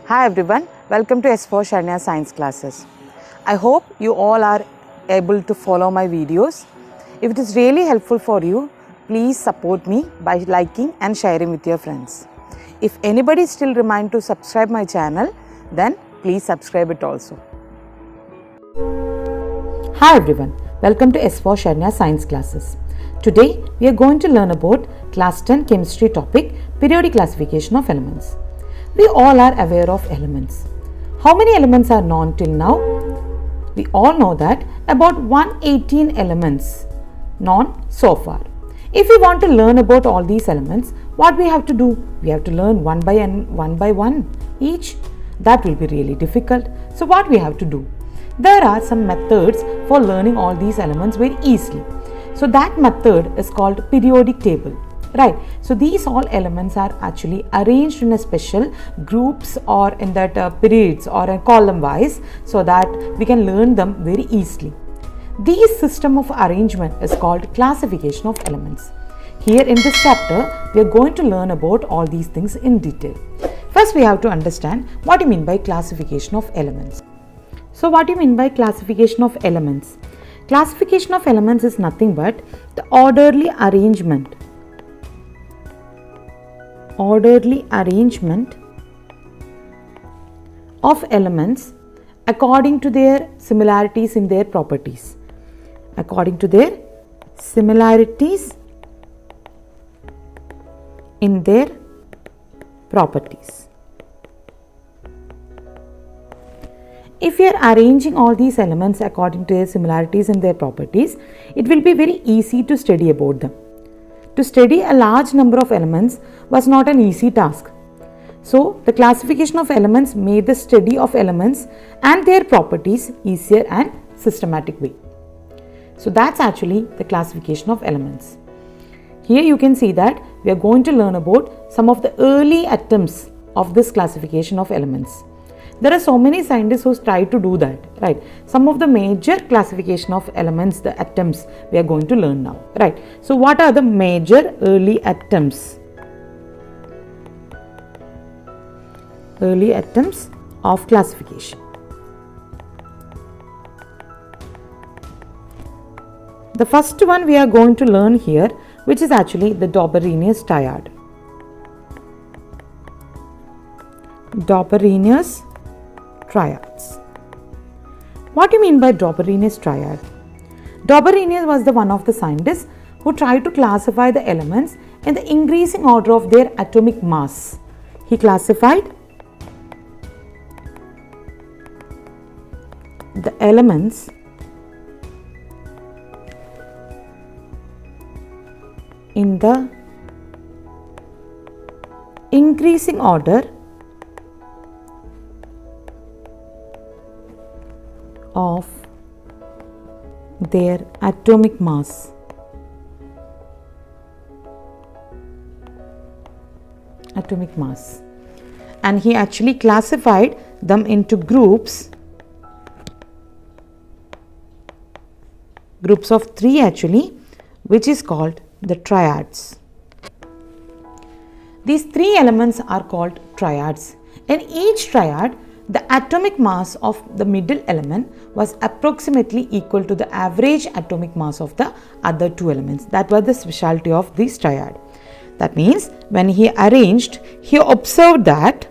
Hi everyone, welcome to S4 Sharnya Science classes. I hope you all are able to follow my videos. If it is really helpful for you, please support me by liking and sharing with your friends. If anybody still remind to subscribe my channel, then please subscribe it also. Hi everyone, welcome to S4 Sharnya Science classes. Today we are going to learn about Class 10 chemistry topic, periodic classification of elements. We all are aware of elements. How many elements are known till now? We all know that about 118 elements known so far. If we want to learn about all these elements, what we have to do? We have to learn one by one each. That will be really difficult. So what we have to do? There are some methods for learning all these elements very easily. So that method is called periodic table. Right, so these all elements are actually arranged in a special groups or in that periods or a column wise, so that we can learn them very easily. This system of arrangement is called classification of elements. Here in this chapter, we are going to learn about all these things in detail. First, we have to understand what you mean by classification of elements. So what do you mean by classification of elements? Classification of elements is nothing but the orderly arrangement of elements according to their similarities in their properties. According to their similarities in their properties. If we are arranging all these elements according to their similarities in their properties, it will be very easy to study about them. To study a large number of elements was not an easy task. So, the classification of elements made the study of elements and their properties easier and systematic way. So, that's actually the classification of elements. Here you can see that we are going to learn about some of the early attempts of this classification of elements. There are so many scientists who try to do that, right? Some of the major classification of elements, the attempts we are going to learn now, right? So what are the major early attempts? Early attempts of classification. The first one we are going to learn here, which is actually the Dobereiner's triad. Dobereiner's triads. What do you mean by Dobereiner's triad? Dobereiner was the one of the scientists who tried to classify the elements in the increasing order of their atomic mass. He classified the elements in the increasing order of their atomic mass. And he actually classified them into groups of 3 actually, which is called the triads. These 3 elements are called triads. In each triad, the atomic mass of the middle element was approximately equal to the average atomic mass of the other 2 elements. That was the specialty of this triad. That means when he arranged, he observed that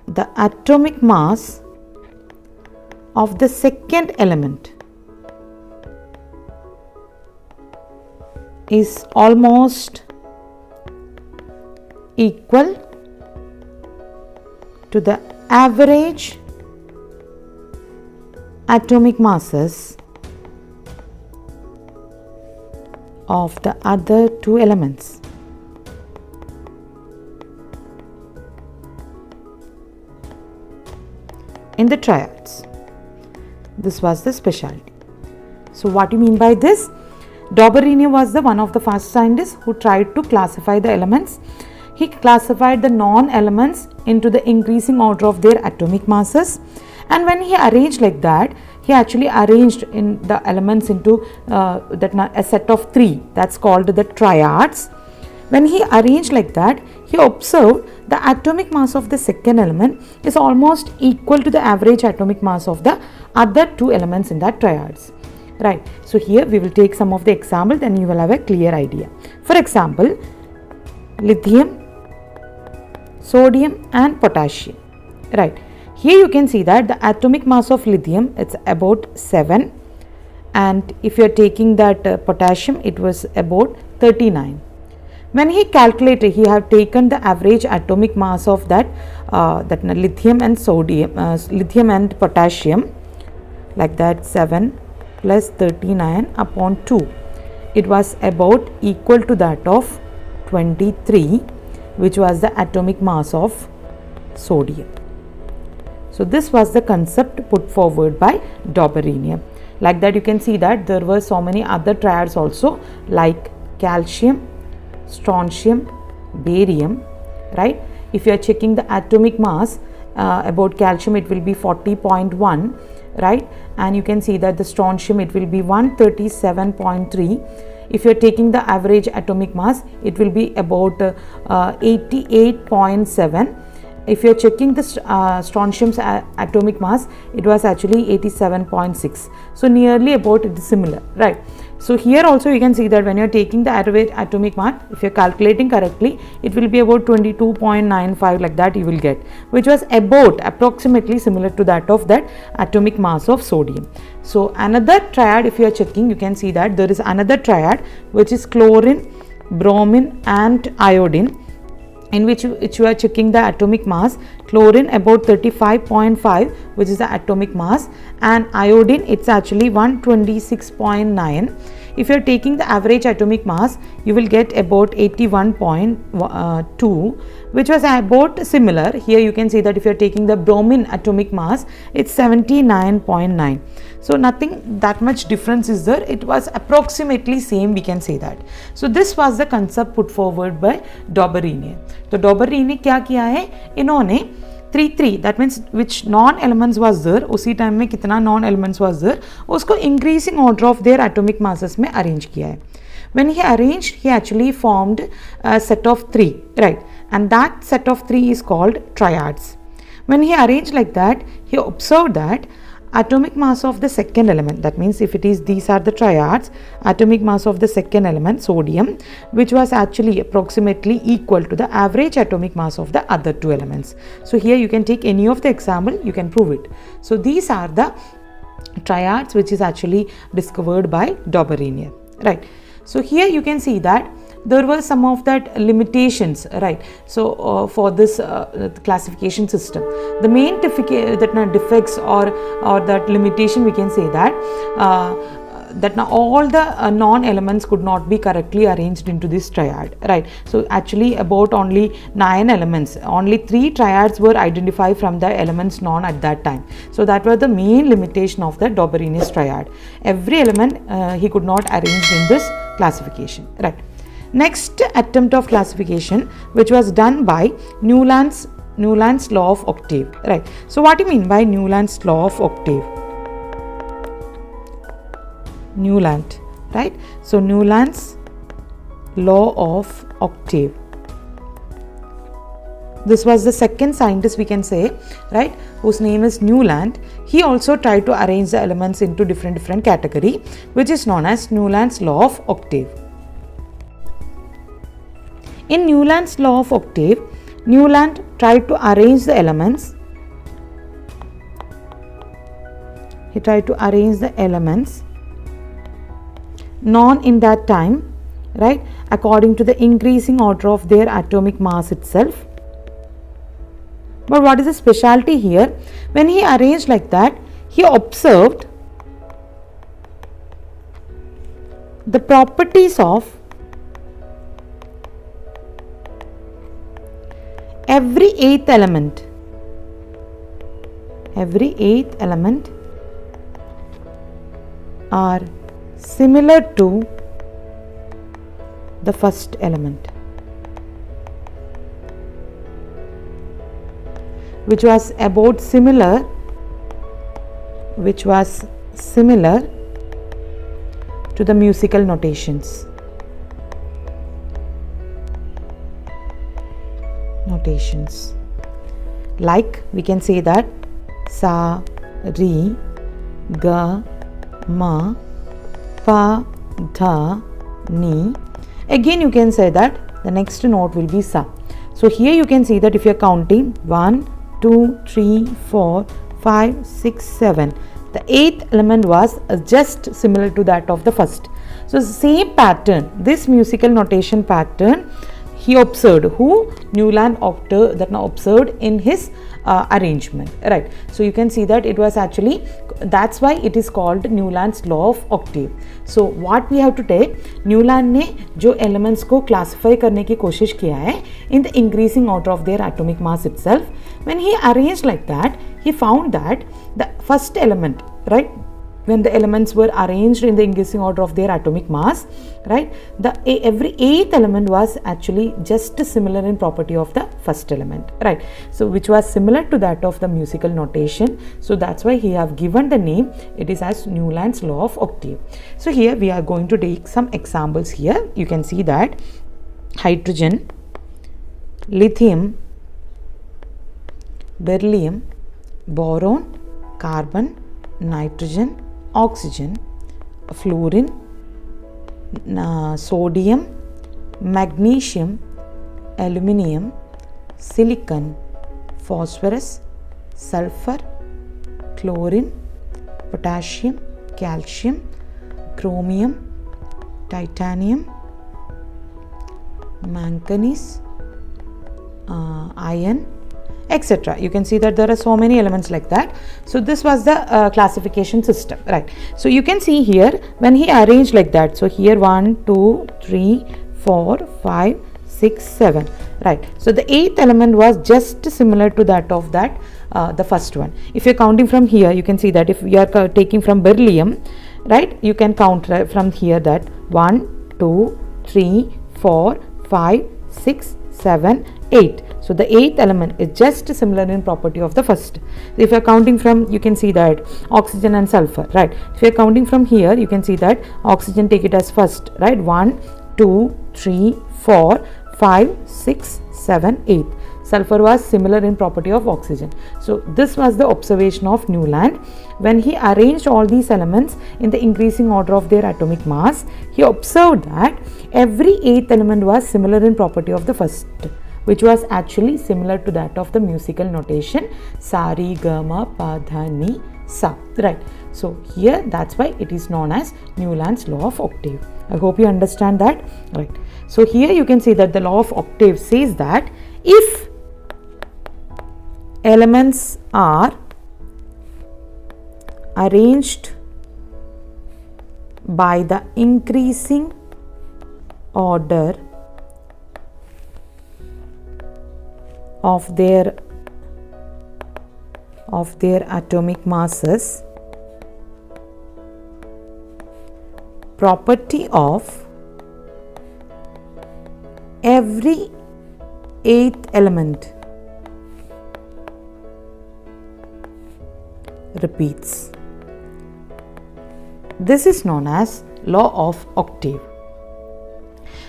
the atomic mass of the second element is almost equal to the average atomic masses of the other 2 elements. In the triads. This was the specialty. So what do you mean by this? Dobereiner was the one of the first scientists who tried to classify the elements. He classified the non-elements into the increasing order of their atomic masses, and when he arranged like that, he actually arranged in the elements into a set of 3, that's called the triads. When he arranged like that, he observed the atomic mass of the second element is almost equal to the average atomic mass of the other two elements in that triads. Right. So here we will take some of the examples, then you will have a clear idea. For example, lithium, sodium and potassium. Right. Here you can see that the atomic mass of lithium, it's about 7, and if you are taking that potassium, it was about 39. When he calculated, he have taken the average atomic mass of that lithium and sodium, lithium and potassium, like that 7 plus 39 upon 2. It was about equal to that of 23, which was the atomic mass of sodium. So this was the concept put forward by Dobereiner. Like that, you can see that there were so many other triads also, like calcium, strontium, barium, right? If you are checking the atomic mass about calcium, it will be 40.1, right? And you can see that the strontium, it will be 137.3. If you are taking the average atomic mass, it will be about 88.7. If you are checking the strontium's atomic mass, it was actually 87.6. So nearly about it is similar, right? So here also you can see that when you are taking the average atomic mass, if you are calculating correctly, it will be about 22.95, like that you will get, which was about approximately similar to that of that atomic mass of sodium. So another triad, if you are checking, you can see that there is another triad which is chlorine, bromine and iodine, in which you are checking the atomic mass. Chlorine about 35.5, which is the atomic mass, and iodine, it's actually 126.9. If you are taking the average atomic mass, you will get about 81.2, which was about similar. Here you can see that if you are taking the bromine atomic mass, it's 79.9. So nothing that much difference is there. It was approximately same, we can say that. So this was the concept put forward by Dobereiner. तो Dobereiner ने क्या किया है, इन्होंने 3 that means which non elements was there, उसी time में कितना non elements was there, उसको increasing order of their atomic masses में arrange किया है. When he arranged, he actually formed a set of 3, right? And that set of 3 is called triads. When he arranged like that, he observed that atomic mass of the second element, that means if it is, these are the triads, atomic mass of the second element, sodium, which was actually approximately equal to the average atomic mass of the other two elements. So here you can take any of the example, you can prove it. So these are the triads which is actually discovered by Dobereiner, right? So here you can see that there were some of that limitations, right? So for this classification system, the main defects or that limitation, we can say that that now all the non-elements could not be correctly arranged into this triad, right? So actually about only 9 elements, only 3 triads were identified from the elements non at that time. So that was the main limitation of the Dobereiner's triad. Every element he could not arrange in this classification, right? Next attempt of classification, which was done by Newland's law of octave, right? So what do you mean by Newland's law of octave? Newland, right? So Newland's law of octave. This was the second scientist, we can say, right, whose name is Newland. He also tried to arrange the elements into different category, which is known as Newland's law of octave. In Newland's law of octave, Newland tried to arrange the elements. He tried to arrange the elements non in that time, right, according to the increasing order of their atomic mass itself. But what is the specialty here? When he arranged like that, he observed the properties of every eighth element. Every eighth element are similar to the first element, which was about similar, to the musical notations. notations. Like we can say that sa, ri, ga, ma, pa, dha, ni. Again you can say that the next note will be sa. So here you can see that if you are counting 1, 2, 3, 4, 5, 6, 7, the 8th element was just similar to that of the first. So same pattern, this musical notation pattern he observed, who Newland observed in his arrangement, right? So you can see that it was actually, that's why it is called Newland's law of octave. So what we have to take, Newland ने जो elements को classify करने की कोशिश किया है in the increasing order of their atomic mass itself. When he arranged like that, he found that the first element, right, when the elements were arranged in the increasing order of their atomic mass, right, every 8th element was actually just similar in property of the first element, right? So which was similar to that of the musical notation. So that's why he have given the name, it is as Newland's law of octave. So here we are going to take some examples here. You can see that hydrogen, lithium, beryllium, boron, carbon, nitrogen, oxygen, fluorine, sodium, magnesium, aluminium, silicon, phosphorus, sulfur, chlorine, potassium, calcium, chromium, titanium, manganese, iron, etc. You can see that there are so many elements like that. So this was the classification system, right? So you can see here when he arranged like that. So here 1, 2, 3, 4, 5, 6, 7, right? So the 8th element was just similar to that of that the first one. If you're counting from here, you can see that if you are taking from beryllium, right, you can count from here that 1, 2, 3, 4, 5, 6, 7, 8. So the 8th element is just similar in property of the first. If you are counting from, you can see that oxygen and sulfur, right? If you are counting from here, you can see that oxygen, take it as first, right? 1, 2, 3, 4, 5, 6, 7, 8. Sulfur was similar in property of oxygen. So this was the observation of Newland. When he arranged all these elements in the increasing order of their atomic mass, he observed that every 8th element was similar in property of the first, which was actually similar to that of the musical notation sa, ri, ga, ma, pa, dha, ni, sa, right? So here that's why it is known as Newland's law of octave. I hope you understand that, right? So here you can see that the law of octave says that if elements are arranged by the increasing order of their atomic masses, property of every 8th element repeats. This is known as law of octave.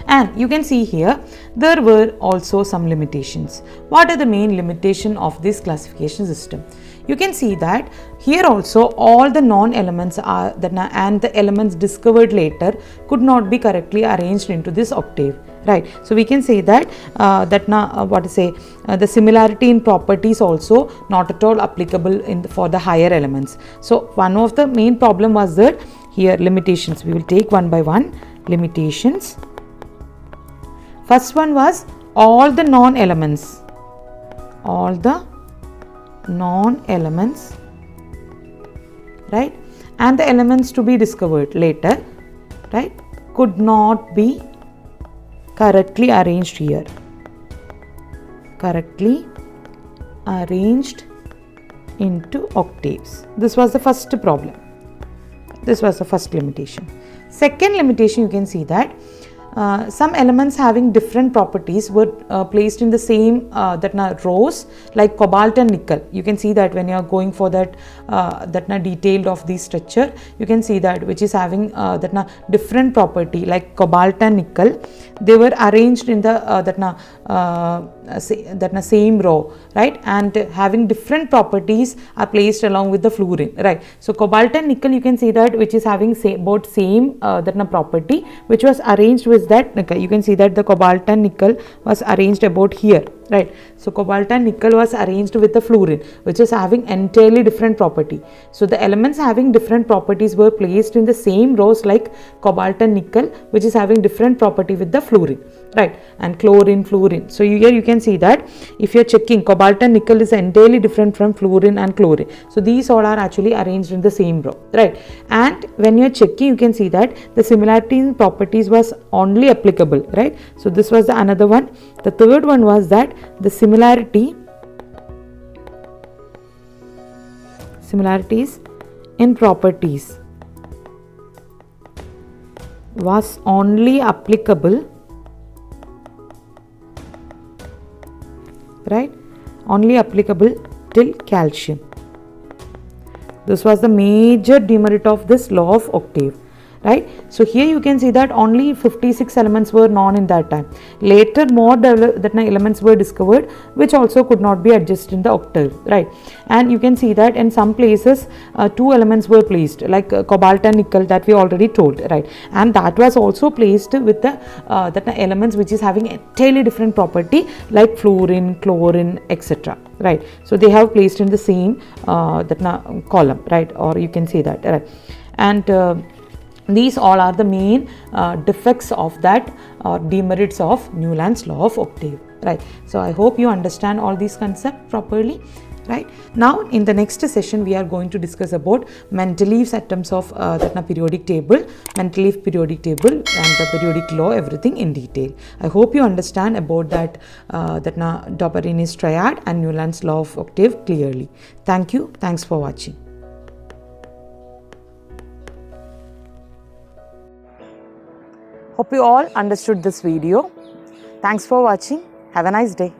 And you can see here there were also some limitations. What are the main limitation of this classification system? You can see that here also all the non-elements are and the elements discovered later could not be correctly arranged into this octave, right? So we can say that the similarity in properties also not at all applicable for the higher elements. So one of the main problem was that here limitations. We will take one by one. Limitations. First one was all the non-elements, right, and the elements to be discovered later, right, could not be correctly arranged here. Correctly arranged into octaves. This was the first problem. This was the first limitation. Second limitation, you can see that some elements having different properties were placed in the same rows, like cobalt and nickel. You can see that when you are going for that detailed of the structure, you can see that which is having different property, like cobalt and nickel. They were arranged in the same row, right, and having different properties are placed along with the fluorine, right. So cobalt and nickel, you can see that, which is having both same property, which was arranged with that. You can see that the cobalt and nickel was arranged about here, right. So cobalt and nickel was arranged with the fluorine, which is having entirely different property. So the elements having different properties were placed in the same rows like cobalt and nickel, which is having different property with the fluorine, right, and chlorine, fluorine. So here you can see that if you're checking, cobalt and nickel is entirely different from fluorine and chlorine. So these all are actually arranged in the same row, right. And when you're checking, you can see that the similarity in properties was only applicable, right. So this was the another one. The third one was that the similarities in properties was only applicable, right, only applicable till calcium. This was the major demerit of this law of octave, right. So here you can see that only 56 elements were known in that time. Later more elements were discovered which also could not be adjusted in the octave, right. And you can see that in some places 2 elements were placed, like cobalt and nickel, that we already told, right. And that was also placed with the elements which is having entirely different property like fluorine, chlorine, etc., right. So they have placed in the same column, right, or you can say that, right. And these all are the main defects of that or demerits of Newland's law of octave, right. So I hope you understand all these concepts properly, right. Now in the next session we are going to discuss about Mendeleev's atoms of periodic table, Mendeleev periodic table and the periodic law, everything in detail. I hope you understand about that Dobereiner's triad and Newland's law of octave clearly. Thank you. Thanks for watching. Hope you all understood this video. Thanks for watching. Have a nice day.